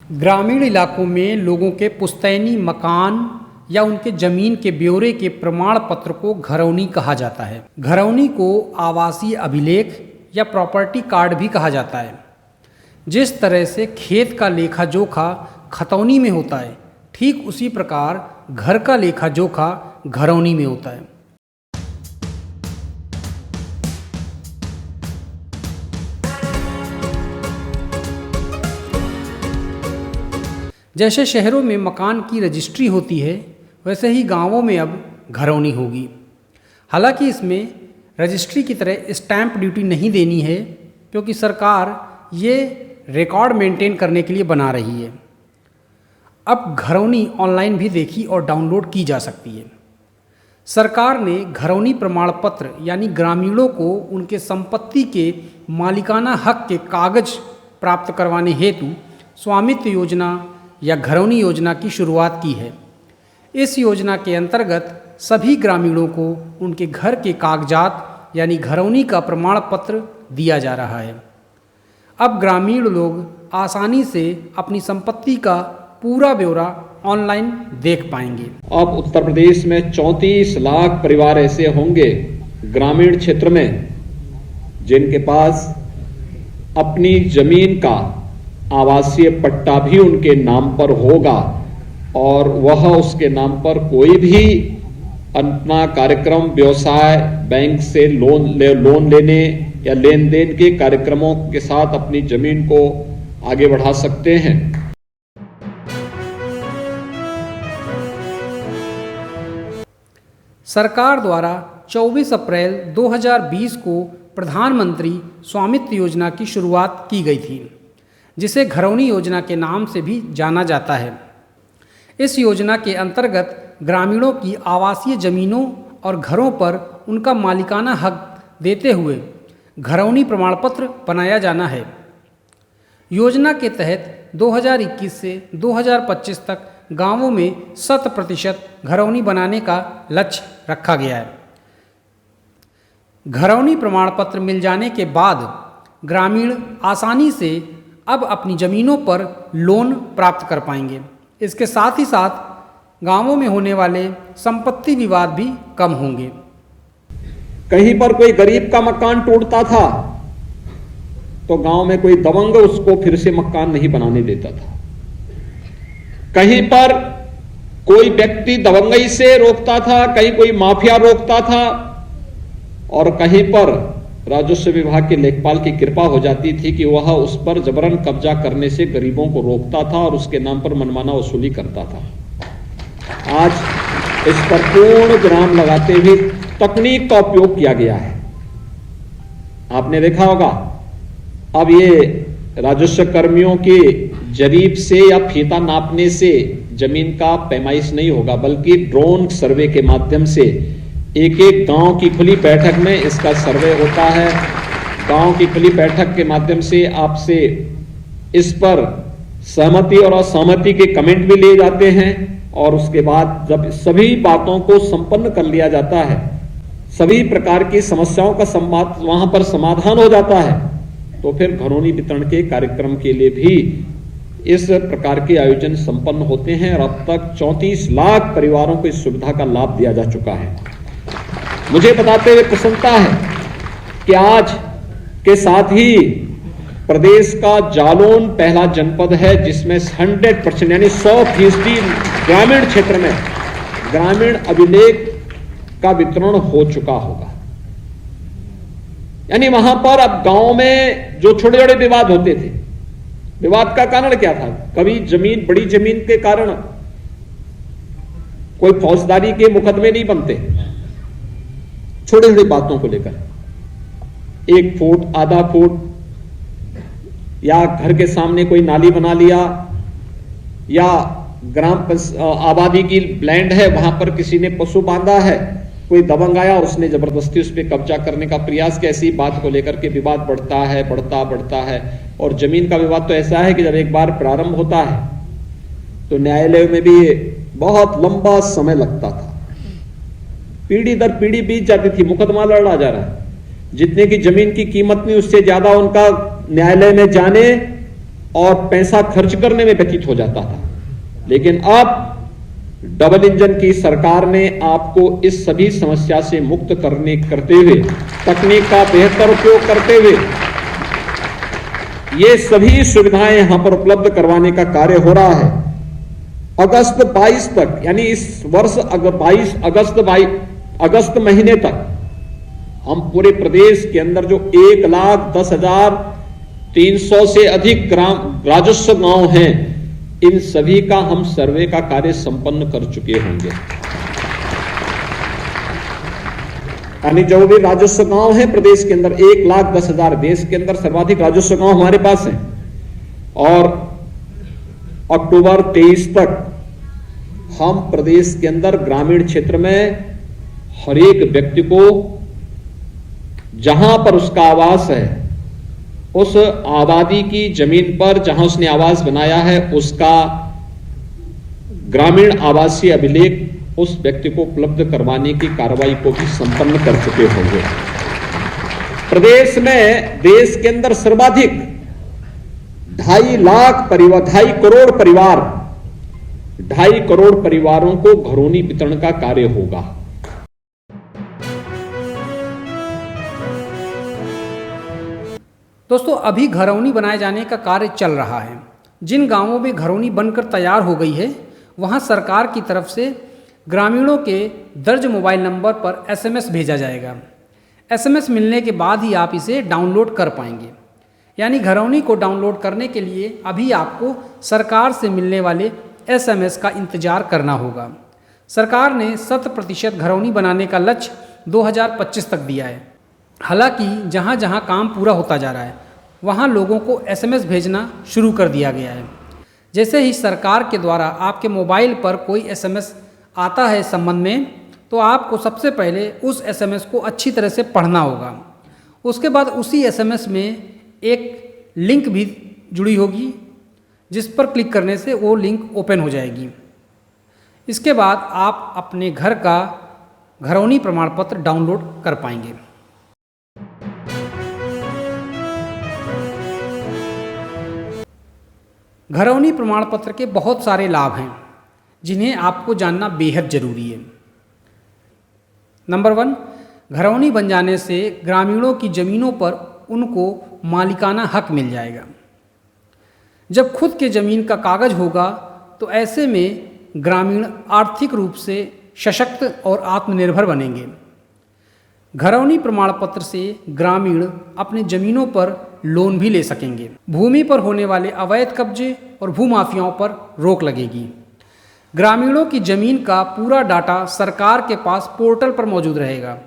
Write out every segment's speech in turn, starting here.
ग्रामीण इलाकों में लोगों के पुश्तैनी मकान या उनके ज़मीन के ब्यौरे के प्रमाण पत्र को घरौनी कहा जाता है। घरौनी को आवासीय अभिलेख या प्रॉपर्टी कार्ड भी कहा जाता है। जिस तरह से खेत का लेखा जोखा खतौनी में होता है, ठीक उसी प्रकार घर का लेखा जोखा घरौनी में होता है। जैसे शहरों में मकान की रजिस्ट्री होती है, वैसे ही गांवों में अब घरौनी होगी। हालांकि इसमें रजिस्ट्री की तरह स्टैंप ड्यूटी नहीं देनी है, क्योंकि सरकार ये रिकॉर्ड मेंटेन करने के लिए बना रही है। अब घरौनी ऑनलाइन भी देखी और डाउनलोड की जा सकती है। सरकार ने घरौनी प्रमाण पत्र यानी ग्रामीणों को उनके संपत्ति के मालिकाना हक के कागज प्राप्त करवाने हेतु स्वामित्व योजना या घरौनी योजना की शुरुआत की है। इस योजना के अंतर्गत सभी ग्रामीणों को उनके घर के कागजात यानी घरौनी का प्रमाण पत्र दिया जा रहा है। अब ग्रामीण लोग आसानी से अपनी संपत्ति का पूरा ब्यौरा ऑनलाइन देख पाएंगे। अब उत्तर प्रदेश में 34 लाख परिवार ऐसे होंगे ग्रामीण क्षेत्र में जिनके पास अपनी जमीन का आवासीय पट्टा भी उनके नाम पर होगा और वह उसके नाम पर कोई भी अपना कार्यक्रम, व्यवसाय, बैंक से लोन लेने या लेन देन के कार्यक्रमों के साथ अपनी जमीन को आगे बढ़ा सकते हैं। सरकार द्वारा 24 अप्रैल 2020 को प्रधानमंत्री स्वामित्व योजना की शुरुआत की गई थी, जिसे घरौनी योजना के नाम से भी जाना जाता है। इस योजना के अंतर्गत ग्रामीणों की आवासीय ज़मीनों और घरों पर उनका मालिकाना हक देते हुए घरौनी प्रमाण पत्र बनाया जाना है। योजना के तहत 2021 से 2025 तक गांवों में 100% घरौनी बनाने का लक्ष्य रखा गया है। घरौनी प्रमाण पत्र मिल जाने के बाद ग्रामीण आसानी से अब अपनी ज़मीनों पर लोन प्राप्त कर पाएंगे। इसके साथ ही साथ गांवों में होने वाले संपत्ति विवाद भी कम होंगे। कहीं पर कोई गरीब का मकान टूटता था तो गांव में कोई दबंग उसको फिर से मकान नहीं बनाने देता था। कहीं पर कोई व्यक्ति दबंगई से रोकता था, कहीं कोई माफिया रोकता था और कहीं पर राजस्व विभाग के लेखपाल की कृपा हो जाती थी कि वह उस पर जबरन कब्जा करने से गरीबों को रोकता था और उसके नाम पर मनमाना वसूली करता था। आज इस पर पूर्ण विराम लगाते हुए तकनीक का उपयोग किया गया है। आपने देखा होगा अब ये राजस्व कर्मियों के जरीब से या फीता नापने से जमीन का पैमाइश नहीं होगा, बल्कि ड्रोन सर्वे के माध्यम से एक एक गांव की खुली बैठक में इसका सर्वे होता है। गांव की खुली बैठक के माध्यम से आपसे इस पर सहमति और असहमति के कमेंट भी लिए जाते हैं और उसके बाद जब सभी बातों को संपन्न कर लिया जाता है, सभी प्रकार की समस्याओं का वहां पर समाधान हो जाता है, तो फिर घरौनी वितरण के कार्यक्रम के लिए भी इस प्रकार के आयोजन संपन्न होते हैं और अब तक 34 लाख परिवारों को इस सुविधा का लाभ दिया जा चुका है। मुझे बताते हुए प्रसन्नता है कि आज के साथ ही प्रदेश का जालौन पहला जनपद है जिसमें 100% यानी 100% ग्रामीण क्षेत्र में ग्रामीण अभिलेख का वितरण हो चुका होगा। यानी वहां पर अब गांव में जो छोटे छोटे विवाद होते थे, विवाद का कारण क्या था? कभी जमीन, बड़ी जमीन के कारण कोई फौजदारी के मुकदमे नहीं बनते, छोटे छोटे बातों को लेकर 1 फुट, आधा फुट या घर के सामने कोई नाली बना लिया या आबादी की लैंड है वहां पर किसी ने पशु बांधा है, कोई दबंग आया और उसने जबरदस्ती उस पर कब्जा करने का प्रयास किया। ऐसी बात को लेकर के विवाद बढ़ता है और जमीन का विवाद तो ऐसा है कि जब एक बार प्रारंभ होता है तो न्यायालय में भी बहुत लंबा समय लगता था, पीढ़ी दर पीढ़ी बीत जाती थी, मुकदमा लड़ा जा रहा है, जितने की जमीन की कीमत नहीं उससे ज्यादा उनका न्यायालय में जाने और पैसा खर्च करने में व्यतीत हो जाता था। लेकिन अब डबल इंजन की सरकार ने आपको इस सभी समस्या से मुक्त करते हुए, तकनीक का बेहतर उपयोग करते हुए ये सभी सुविधाएं यहां पर उपलब्ध करवाने का कार्य हो रहा है। अगस्त 22 तक, यानी इस वर्ष 22 अगस्त महीने तक हम पूरे प्रदेश के अंदर जो 1,10,300 से अधिक राजस्व गांव हैं, इन सभी का हम सर्वे का कार्य संपन्न कर चुके होंगे। यानी जो भी राजस्व गांव है प्रदेश के अंदर, 1,10,000, देश के अंदर सर्वाधिक राजस्व गांव हमारे पास हैं। और अक्टूबर 23 तक हम प्रदेश के अंदर ग्रामीण क्षेत्र में हर एक व्यक्ति को जहां पर उसका आवास है, उस आबादी की जमीन पर जहां उसने आवास बनाया है, उसका ग्रामीण आवासीय अभिलेख उस व्यक्ति को उपलब्ध करवाने की कार्रवाई को भी संपन्न कर चुके होंगे। प्रदेश में, देश के अंदर सर्वाधिक 2.5 करोड़ परिवारों को घरौनी वितरण का कार्य होगा। दोस्तों, अभी घरौनी बनाए जाने का कार्य चल रहा है। जिन गांवों में घरौनी बनकर तैयार हो गई है, वहां सरकार की तरफ से ग्रामीणों के दर्ज मोबाइल नंबर पर एसएमएस भेजा जाएगा। एसएमएस मिलने के बाद ही आप इसे डाउनलोड कर पाएंगे। यानी घरौनी को डाउनलोड करने के लिए अभी आपको सरकार से मिलने वाले एसएमएस का इंतजार करना होगा। सरकार ने 100% घरौनी बनाने का लक्ष्य 2025 तक दिया है। हालांकि जहां जहां काम पूरा होता जा रहा है, वहां लोगों को एसएमएस भेजना शुरू कर दिया गया है। जैसे ही सरकार के द्वारा आपके मोबाइल पर कोई एसएमएस आता है इस संबंध में, तो आपको सबसे पहले उस एसएमएस को अच्छी तरह से पढ़ना होगा। उसके बाद उसी एसएमएस में एक लिंक भी जुड़ी होगी, जिस पर क्लिक करने से वो लिंक ओपन हो जाएगी। इसके बाद आप अपने घर का घरौनी प्रमाण पत्र डाउनलोड कर पाएंगे। घरौनी प्रमाण पत्र के बहुत सारे लाभ हैं, जिन्हें आपको जानना बेहद ज़रूरी है। नंबर 1, घरौनी बन जाने से ग्रामीणों की ज़मीनों पर उनको मालिकाना हक मिल जाएगा। जब खुद के ज़मीन का कागज़ होगा, तो ऐसे में ग्रामीण आर्थिक रूप से सशक्त और आत्मनिर्भर बनेंगे। घरौनी प्रमाण पत्र से ग्रामीण अपनी ज़मीनों पर लोन भी ले सकेंगे। भूमि पर होने वाले अवैध कब्जे और भूमाफियाओं पर रोक लगेगी। ग्रामीणों की ज़मीन का पूरा डाटा सरकार के पास पोर्टल पर मौजूद रहेगा,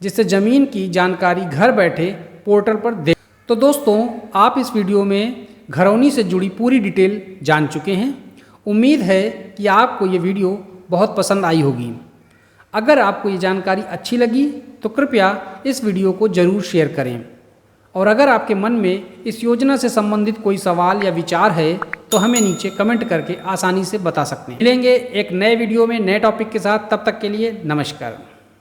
जिससे ज़मीन की जानकारी घर बैठे पोर्टल पर दे। तो दोस्तों, आप इस वीडियो में घरौनी से जुड़ी पूरी डिटेल जान चुके हैं। उम्मीद है कि आपको ये वीडियो बहुत पसंद आई होगी। अगर आपको ये जानकारी अच्छी लगी तो कृपया इस वीडियो को ज़रूर शेयर करें। और अगर आपके मन में इस योजना से संबंधित कोई सवाल या विचार है, तो हमें नीचे कमेंट करके आसानी से बता सकते हैं। मिलेंगे एक नए वीडियो में नए टॉपिक के साथ। तब तक के लिए नमस्कार।